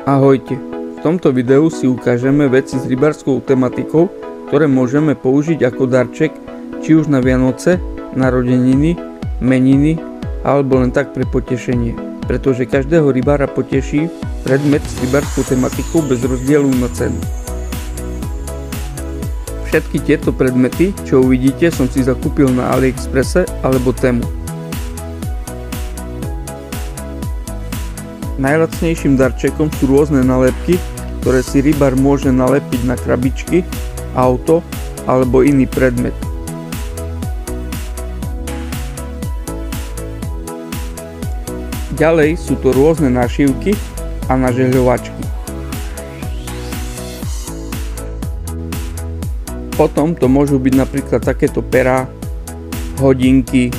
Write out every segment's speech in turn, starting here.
Ahojte, v tomto videu si ukážeme veci s rybárskou tematikou, ktoré môžeme použiť ako darček, či už na Vianoce, narodeniny, meniny, alebo len tak pre potešenie, pretože každého rybára poteší predmet s rybárskou tematikou bez rozdielu na cenu. Všetky tieto predmety, čo uvidíte, som si zakúpil na AliExpresse alebo Temu. Najlacnejším darčekom sú rôzne nálepky, ktoré si rybár môže nalepiť na krabičky, auto alebo iný predmet. Ďalej sú to rôzne našívky a nažehľovačky. Potom to môžu byť napríklad takéto perá, hodinky,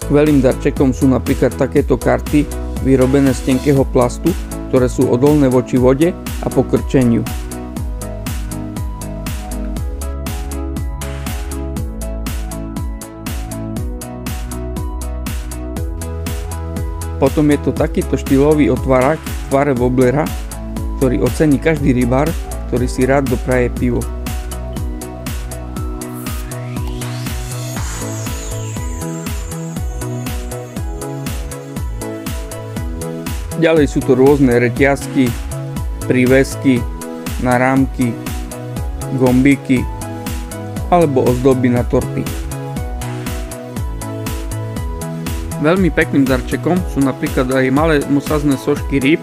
skvelým darčekom sú napríklad takéto karty vyrobené z tenkého plastu, ktoré sú odolné voči vode a pokrčeniu. Potom je to takýto štýlový otvárák v tvare wobblera, ktorý ocení každý rybár, ktorý si rád dopraje pivo. Ďalej sú to rôzne reťazky, prívesky, narámky, gombíky alebo ozdoby na torty. Veľmi pekným darčekom sú napríklad aj malé mosazné sošky rýb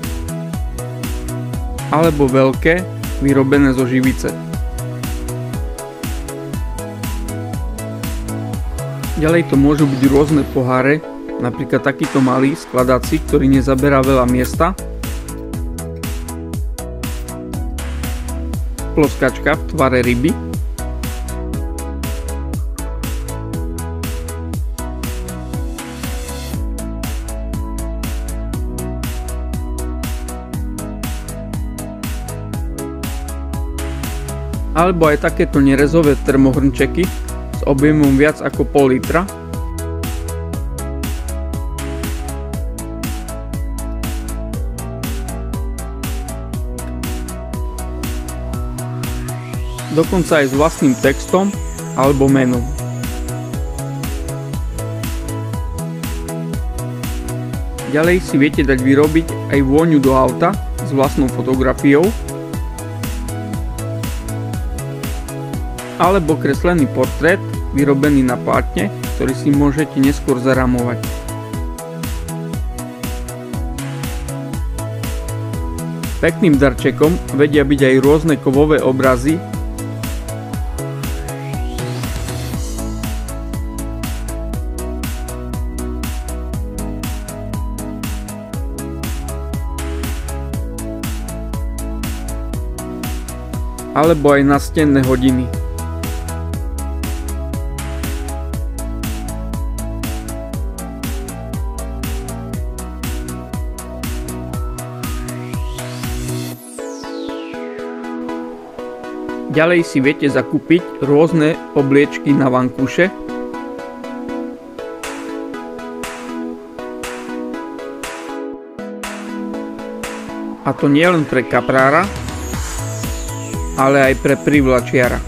alebo veľké vyrobené zo živice. Ďalej to môžu byť rôzne poháre, napríklad takýto malý skladací, ktorý nezaberá veľa miesta, ploskačka v tvare ryby, alebo aj takéto nerezové termohrnčeky s objemom viac ako pol litra. Dokonca aj s vlastným textom alebo menom. Ďalej si viete dať vyrobiť aj vôňu do auta s vlastnou fotografiou alebo kreslený portrét vyrobený na plátne, ktorý si môžete neskôr zaramovať. Pekným darčekom vedia byť aj rôzne kovové obrazy, alebo aj nastenné hodiny. Ďalej si viete zakúpiť rôzne obliečky na vankúše, a to nie len pre kaprára, ale aj pre privlačiara.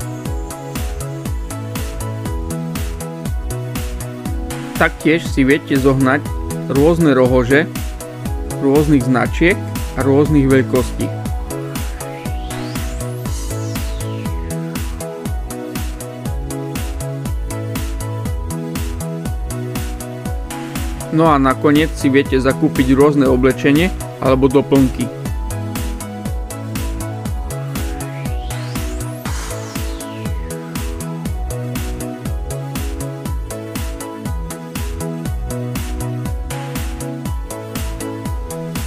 Taktiež si viete zohnať rôzne rohože rôznych značiek a rôznych veľkostí. No a nakoniec si viete zakúpiť rôzne oblečenie alebo doplnky.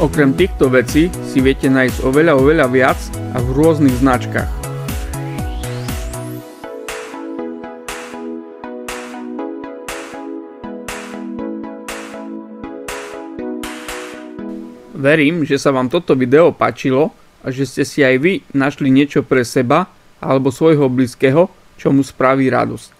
Okrem týchto vecí si viete nájsť oveľa viac a v rôznych značkách. Verím, že sa vám toto video páčilo a že ste si aj vy našli niečo pre seba alebo svojho blízkeho, čo mu spraví radosť.